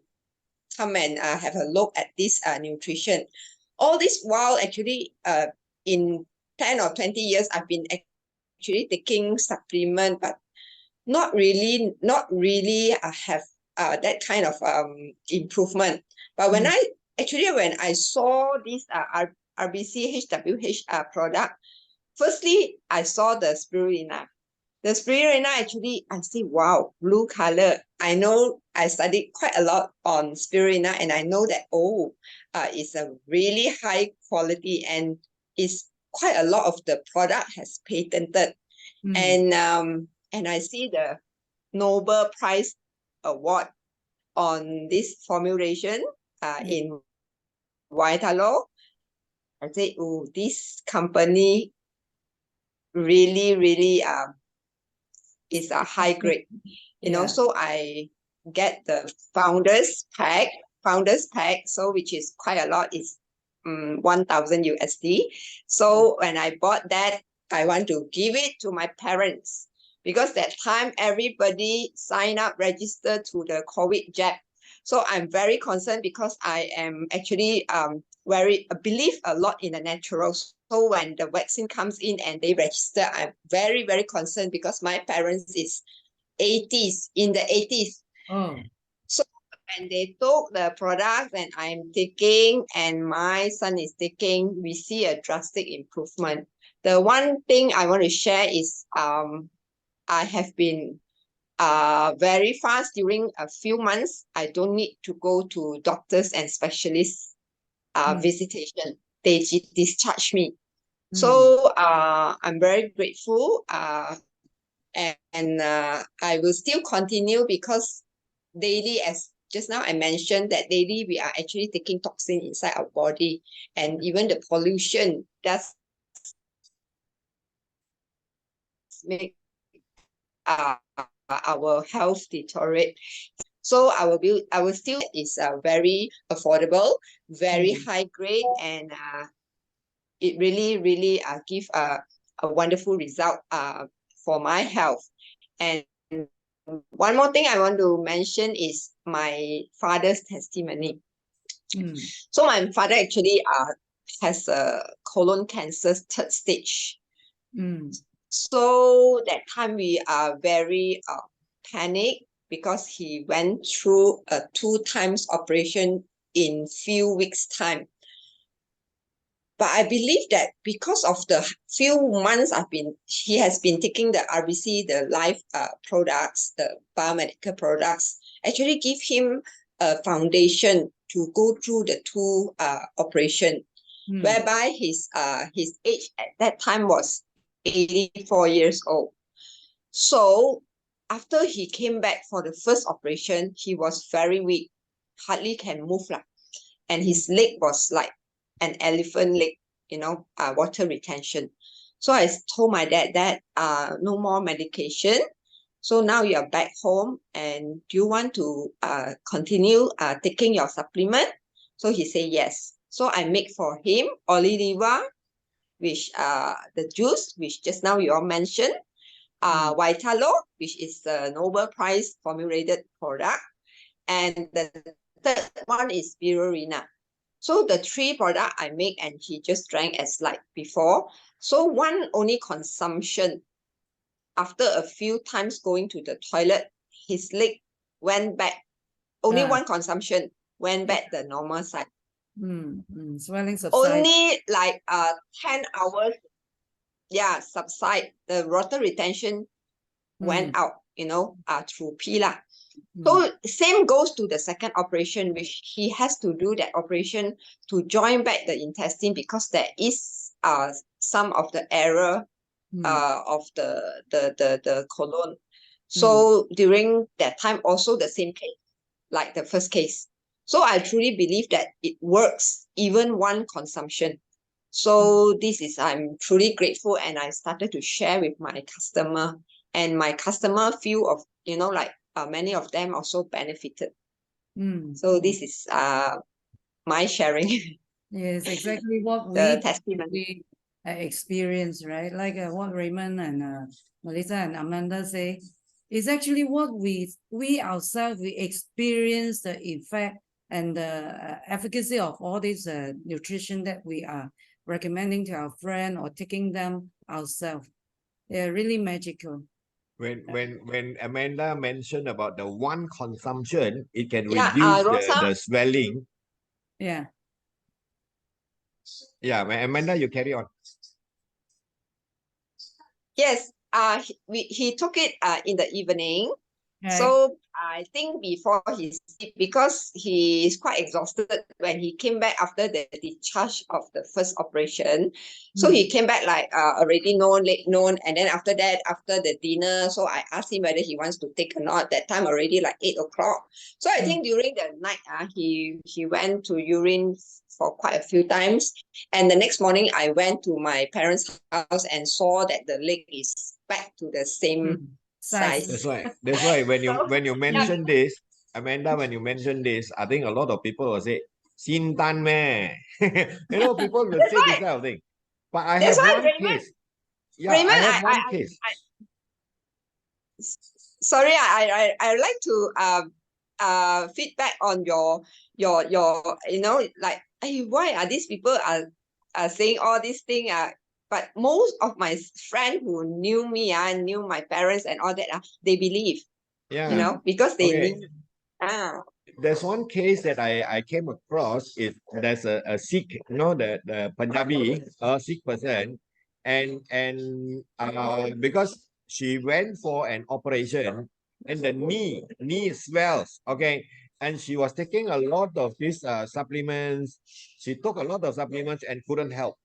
come and have a look at this nutrition. All this while, actually, in 10 or 20 years, I've been actually taking supplement, but not really have that kind of improvement. But when I saw this RBC HWH product, firstly, I saw the spirulina. The spirulina, actually, I see, wow, blue color. I know I studied quite a lot on spirulina, and I know that, it's a really high quality, and it's quite a lot of the product has patented. And I see the Nobel Prize award on this formulation in Vitalo. I say, oh, this company really is a high grade, so I get the founders pack, so which is quite a lot, is 1,000 USD. So when I bought that, I want to give it to my parents, because that time everybody sign up, register to the COVID jab. So I'm very concerned, because I am actually believe a lot in the naturals. So when the vaccine comes in and they register, I'm very, very concerned, because my parents is in the 80s. So when they took the product and I'm taking, and my son is taking, we see a drastic improvement. The one thing I want to share is I have been very fast during a few months. I don't need to go to doctors and specialists visitation. They discharge me. So I'm very grateful, and I will still continue, because daily, as just now I mentioned, that daily we are actually taking toxin inside our body, and even the pollution does make our health deteriorate. So our still is very affordable, very high grade, and it really give a wonderful result for my health. And one more thing I want to mention is my father's testimony. So my father actually has a colon cancer 3rd stage. So that time we are very panicked, because he went through a 2 times operation in few weeks time. But I believe that because of the few months he has been taking the RBC, the life products, the biomedical products, actually give him a foundation to go through the two operation, whereby his age at that time was 84 years old. So after he came back for the first operation, he was very weak, hardly can move lah. And his leg was like an elephant leg, water retention. So I told my dad that no more medication. So now you're back home, and do you want to continue taking your supplement? So he said yes. So I make for him Oliva, which the juice, which just now you all mentioned, Vitalo, which is the Nobel Prize formulated product, and the third one is Spirulina. So the three product I make, and he just drank as like before. So one only consumption, after a few times going to the toilet, his leg went back. Only one consumption went back the normal side. Swelling subside. Only like 10 hours, subside. The water retention went out, through pee lah. So same goes to the second operation, which he has to do that operation to join back the intestine, because there is some of the error of the colon. So during that time, also the same case, like the first case. So I truly believe that it works, even one consumption. So I'm truly grateful, and I started to share with my customer, and my customer feel of, many of them also benefited. So this is my sharing. Yes, exactly what the testimony. we experience, right? Like what Raymond and Melissa and Amanda say, is actually what we ourselves, we experience the effect and the efficacy of all this nutrition that we are recommending to our friend or taking them ourselves. They're really magical. When Amanda mentioned about the one consumption, it can Yeah, reduce Rosa? the swelling. Yeah. Yeah, Amanda, you carry on. Yes, he took it in the evening. Right. So I think before he sleep, because he is quite exhausted when he came back after the discharge of the first operation. So he came back like already late noon, and then after that, after the dinner, so I asked him whether he wants to take or not. That time already like 8 o'clock. So I think during the night, he went to urine for quite a few times. And the next morning, I went to my parents' house and saw that the leg is back to the same size. That's why when you mention this, Amanda, when you mention this, I think a lot of people will say, "Sin tan meh." People will say this kind of thing. But I have one case. Yeah, Raymond, I have one case. Sorry, I like to feedback on your like, hey, why are these people are saying all these things? But most of my friends who knew me, knew my parents and all that, they believe. Yeah. Because they Okay. knew. There's one case that I came across. There's a Sikh, the Punjabi, a Sikh person, and because she went for an operation and the knee swells, okay, and she was taking a lot of these supplements. She took a lot of supplements and couldn't help.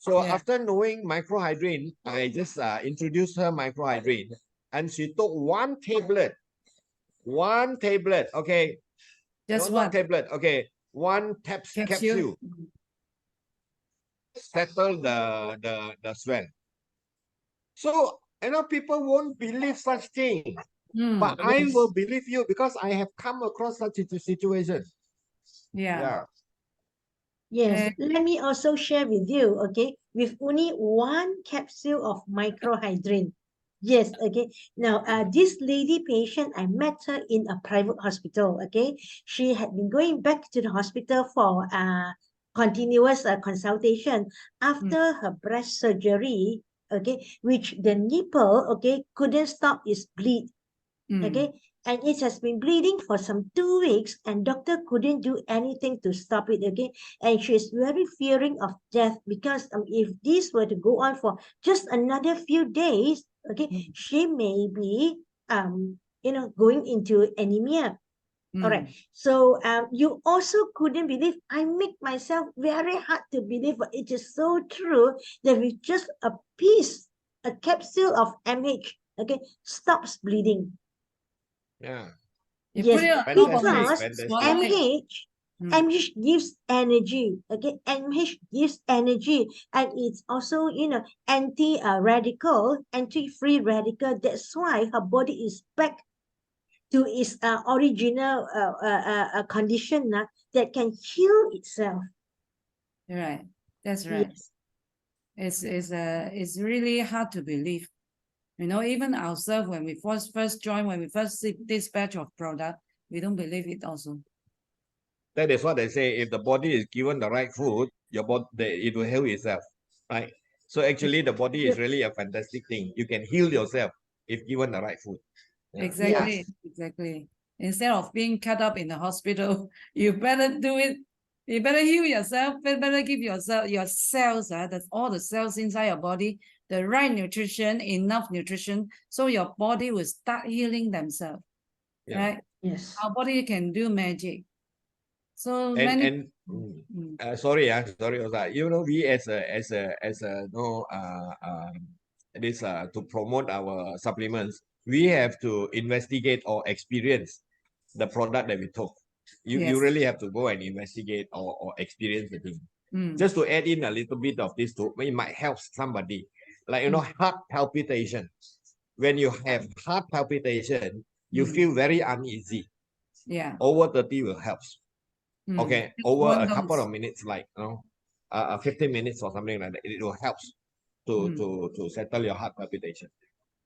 So after knowing microhydrin, I just introduced her microhydrin, and she took one tablet, okay. Just not one tablet, okay. One capsule. Settle the swell. So, people won't believe such thing. But I will believe you because I have come across such a situation. Yeah. Yes, let me also share with you, okay, with only one capsule of microhydrin. Yes, okay. Now, this lady patient, I met her in a private hospital, okay. She had been going back to the hospital for continuous consultation after her breast surgery, okay, which the nipple, okay, couldn't stop its bleed, okay. and it has been bleeding for some 2 weeks, and doctor couldn't do anything to stop it again. And she's very fearing of death because if this were to go on for just another few days, okay, she may be going into anemia. All right. So you also couldn't believe. I make myself very hard to believe, but it is so true that with just a capsule of MH, okay, stops bleeding. Yeah. You Yes, put it on top of because fantastic. spotlight. MH gives energy. Okay, MH gives energy, and it's also anti-radical, anti-free radical. That's why her body is back to its original condition that can heal itself. Right. That's right. Yes. It's really hard to believe. Even ourselves, when we first join, when we first see this batch of product, we don't believe it also. That is what they say. If the body is given the right food, your body it will heal itself, right? So actually, the body is really a fantastic thing. You can heal yourself if given the right food. Yeah. Exactly. Yes. Exactly. Instead of being cut up in the hospital, you better do it. You better heal yourself. Better give yourself your cells, that's all the cells inside your body, the right nutrition, enough nutrition, so your body will start healing themselves. Yeah. Right? Yes. Our body can do magic. So sorry, Oza. We as a to promote our supplements, we have to investigate or experience the product that we took. You Yes. really have to go and investigate or experience the thing. Mm. Just to add in a little bit of this too, it might help somebody. Like heart palpitation. When you have heart palpitation, you feel very uneasy. Yeah. Over 30 will help. Okay, over One a couple dose. of minutes, like 15 minutes or something like that, it will help to settle your heart palpitation.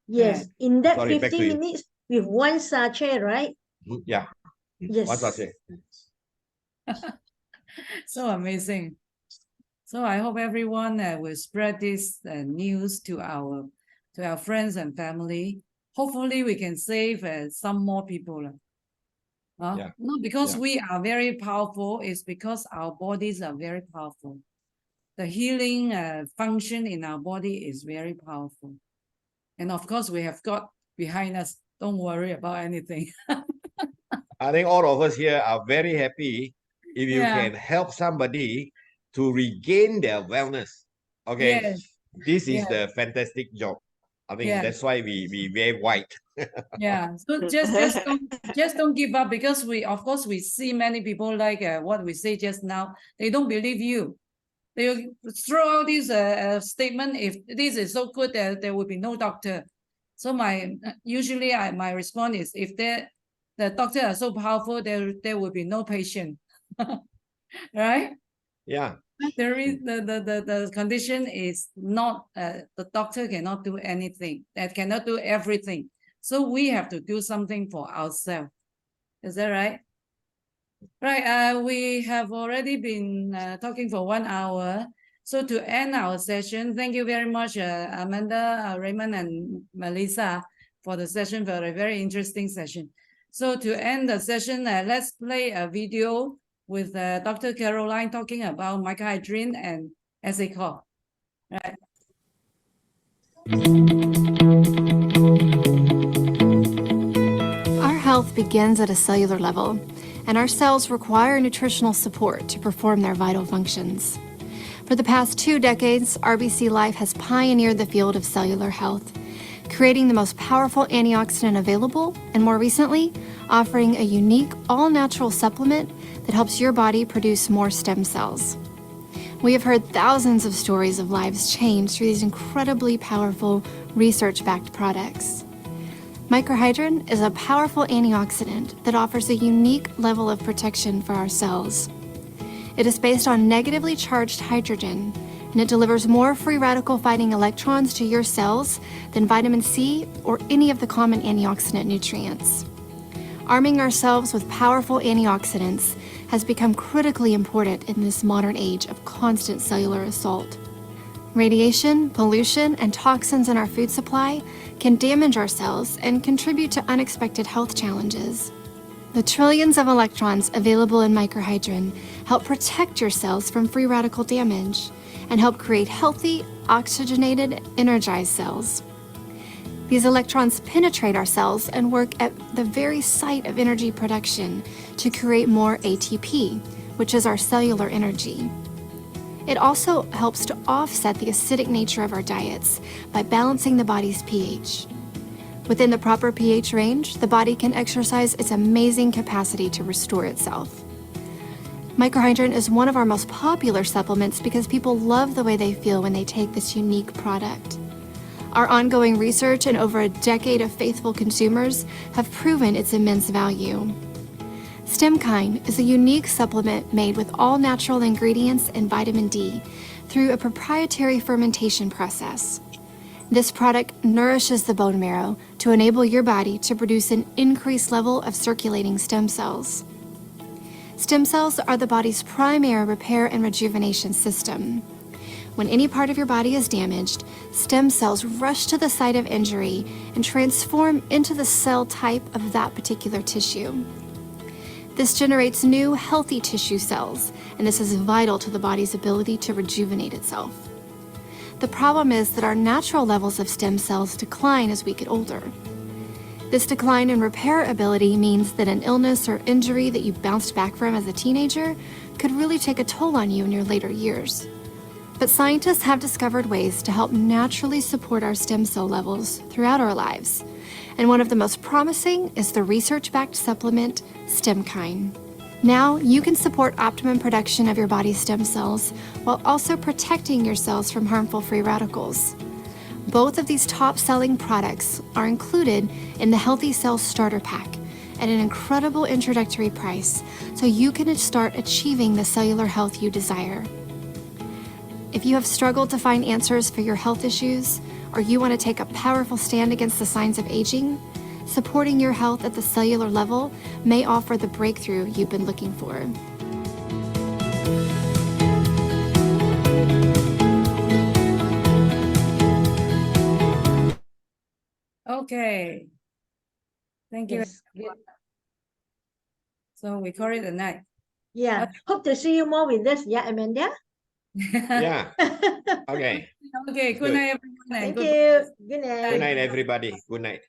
Yes. In that Sorry, back to 15 you. minutes with one sachet, right? Yeah. Yes. One sachet. So amazing. So I hope everyone will spread this news to our friends and family. Hopefully we can save some more people. Yeah. Not because Yeah. we are very powerful, it's because our bodies are very powerful. The healing function in our body is very powerful. And of course, we have God behind us. Don't worry about anything. I think all of us here are very happy if you Yeah. can help somebody to regain their wellness. Okay. Yes. This is Yes. the fantastic job. I think Yeah. that's why we wear white. Yeah. So just don't give up, because of course we see many people like what we say just now. They don't believe you. They will throw out this statement. If this is so good, there will be no doctor. So usually my response is, if the doctor are so powerful, there will be no patient. Right? Yeah. There is the condition is not the doctor cannot do anything, that cannot do everything. So we have to do something for ourselves. Is that right? Right. We have already been talking for 1 hour. So to end our session, thank you very much, Amanda, Raymond, and Melissa, for the session, for a very interesting session. So to end the session, let's play a video with Dr. Caroline talking about microhydrin and SACOR. Right. Our health begins at a cellular level, and our cells require nutritional support to perform their vital functions. For the past 2 decades, RBC Life has pioneered the field of cellular health, creating the most powerful antioxidant available, and more recently, offering a unique all-natural supplement that helps your body produce more stem cells. We have heard thousands of stories of lives changed through these incredibly powerful research-backed products. Microhydrin is a powerful antioxidant that offers a unique level of protection for our cells. It is based on negatively charged hydrogen, and it delivers more free radical fighting electrons to your cells than vitamin C or any of the common antioxidant nutrients. Arming ourselves with powerful antioxidants has become critically important in this modern age of constant cellular assault. Radiation, pollution, and toxins in our food supply can damage our cells and contribute to unexpected health challenges. The trillions of electrons available in microhydrin help protect your cells from free radical damage and help create healthy, oxygenated, energized cells. These electrons penetrate our cells and work at the very site of energy production to create more ATP, which is our cellular energy. It also helps to offset the acidic nature of our diets by balancing the body's pH. Within the proper pH range, the body can exercise its amazing capacity to restore itself. Microhydrin is one of our most popular supplements because people love the way they feel when they take this unique product. Our ongoing research and over a decade of faithful consumers have proven its immense value. StemKine is a unique supplement made with all natural ingredients and vitamin D through a proprietary fermentation process. This product nourishes the bone marrow to enable your body to produce an increased level of circulating stem cells. Stem cells are the body's primary repair and rejuvenation system. When any part of your body is damaged, stem cells rush to the site of injury and transform into the cell type of that particular tissue. This generates new, healthy tissue cells, and this is vital to the body's ability to rejuvenate itself. The problem is that our natural levels of stem cells decline as we get older. This decline in repair ability means that an illness or injury that you bounced back from as a teenager could really take a toll on you in your later years. But scientists have discovered ways to help naturally support our stem cell levels throughout our lives. And one of the most promising is the research-backed supplement, StemKine. Now, you can support optimum production of your body's stem cells while also protecting your cells from harmful free radicals. Both of these top-selling products are included in the Healthy Cells Starter Pack at an incredible introductory price, so you can start achieving the cellular health you desire. If you have struggled to find answers for your health issues, or you want to take a powerful stand against the signs of aging, supporting your health at the cellular level may offer the breakthrough you've been looking for. Okay. Thank you. Yes, good. So we call it a night. Yeah. Hope to see you more with us. Yeah, Amanda. Yeah. Okay. Okay, good Good. night, everyone. and Thank good- you. Good night. Good night, everybody. Good night.